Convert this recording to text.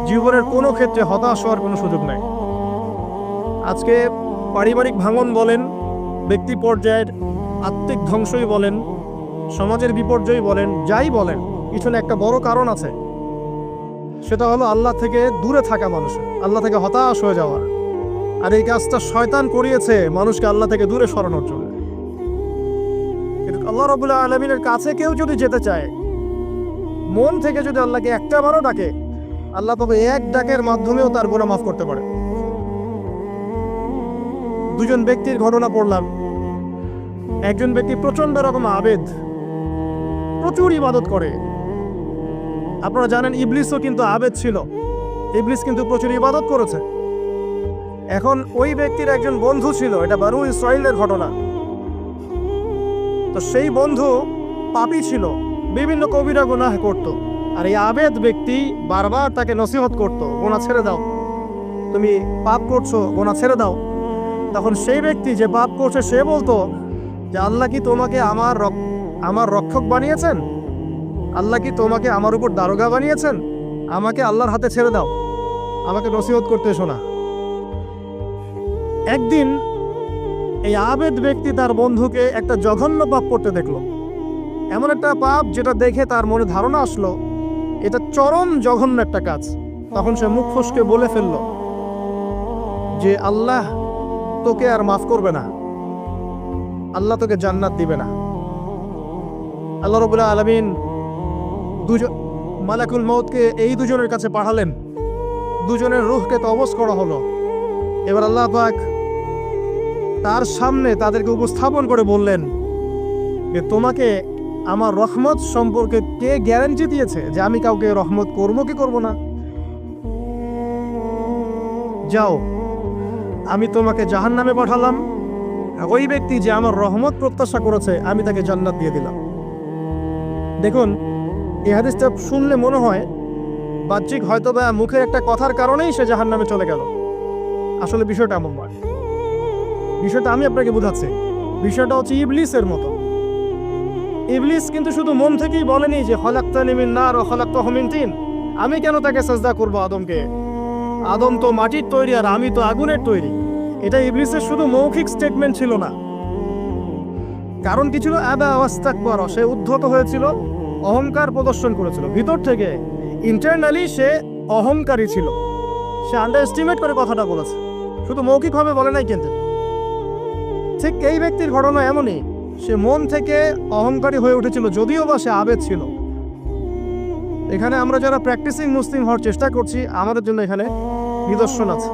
জীবনের কোনো ক্ষেত্রে হতাশ হওয়ার কোনো সুযোগ নাই। আজকে পারিবারিক ভাঙন বলেন, ব্যক্তি পর্যায়ের আত্মিক ধ্বংসই বলেন, সমাজের বিপর্যয় বলেন, যাই বলেন, পিছনে একটা বড় কারণ আছে। সেটা হলো আল্লাহ থেকে দূরে থাকা মানুষের, আল্লাহ থেকে হতাশ হয়ে যাওয়া। আর এই কাজটা শয়তান করিয়েছে মানুষকে আল্লাহ থেকে দূরে সরানোর জন্য। কিন্তু আল্লাহ রাব্বুল আলামিনের কাছে কেউ যদি যেতে চায়, মন থেকে যদি আল্লাহকে একটা বারও ডাকে, আল্লাহ তবে এক ডাকের মাধ্যমেও তার গুনাহ মাফ করতে পারে। দুজন ব্যক্তির ঘটনা পড়লাম। একজন ব্যক্তি প্রচন্ড রকম আবেদ, প্রচুর ইবাদত করে। আপনারা জানেন ইবলিসও কিন্তু আবেদ ছিল, ইবলিস কিন্তু প্রচুর ইবাদত করেছে। এখন ওই ব্যক্তির একজন বন্ধু ছিল, এটা বানু ইসরাইলের ঘটনা। তো সেই বন্ধু পাপী ছিল, বিভিন্ন কবিরা গুনাহ করত। আর এই আবেদ ব্যক্তি বারবার তাকে নসিহত করত, গুনাহ ছেড়ে দাও, তুমি পাপ করছো, গুনাহ ছেড়ে দাও। তখন সেই ব্যক্তি যে পাপ করছে সে বলতো যে আল্লাহ কি তোমাকে আমার রক্ষক বানিয়েছেন? আল্লাহ কি তোমাকে আমার উপর দারোগা বানিয়েছেন? আমাকে আল্লাহর হাতে ছেড়ে দাও, আমাকে নসিহত করতে এসো না। একদিন এই আবেদ ব্যক্তি তার বন্ধুকে একটা জঘন্য পাপ করতে দেখলো, এমন একটা পাপ যেটা দেখে তার মনে ধারণা আসলো এটা চরম জঘন্য একটা কাজ। তখন সে মুখ ফসকে বলে ফেলল যে আল্লাহ তোকে আর মাফ করবে না, আল্লাহ তোকে জান্নাত দিবে না। আল্লাহ রাব্বুল আলামিন মালাকুল মউতকে এই দুজনের কাছে পাঠালেন, দুজনের রূহকে কবজ করা হলো। এবার আল্লাহ পাক তার সামনে তাদেরকে উপস্থাপন করে বললেন যে তোমাকে আমার রহমত সম্পর্কে কে গ্যারান্টি দিয়েছে যে আমি কাউকে রহমত করবো কি করব না? যাও, আমি তোমাকে জাহান্নামে পাঠালাম, ওই ব্যক্তি যে আমার রহমত প্রত্যাশা করেছে আমি তাকে জান্নাত দিয়ে দিলাম। দেখুন, এই হাদিসটা শুনলে মনে হয় বাহ্যিক হয়তো বা মুখের একটা কথার কারণেই সে জাহান্নামে চলে গেল। আসলে বিষয়টা এমন নয়। বিষয়টা আমি আপনাকে বোঝাচ্ছি। বিষয়টা হচ্ছে ইবলিসের মতো। ইবলিস কিন্তু শুধু মন থেকেই বলেনি যে খলাকতানি মিন নার ওয়া খলাকতাহু মিন তিন, আমি কেন তাকে সাজদা করব আদমকে? আদম তো মাটির তৈরি আর আমি তো আগুনের তৈরি। এটা ইবলিসের শুধু মৌখিক স্টেটমেন্ট ছিল না, কারণ কি ছিল? আবা ওয়াস্তাকবার, সে উদ্ধত হয়েছিল, অহংকার প্রদর্শন করেছিল। ভিতর থেকে ইন্টারনালি সে অহংকারী ছিল, সে আন্ডারএস্টিমেট করে কথাটা বলেছে, শুধু মৌখিকভাবে বলে নাই। কিন্তু ঠিক এই ব্যক্তির ঘটনা এমনই, সে মন থেকে অহংকারী হয়ে উঠেছিল, যদিও বা সে আবেদ ছিল। এখানে আমরা যারা প্র্যাকটিসিং মুসলিম হওয়ার চেষ্টা করছি, আমাদের জন্য এখানে নিদর্শন আছে।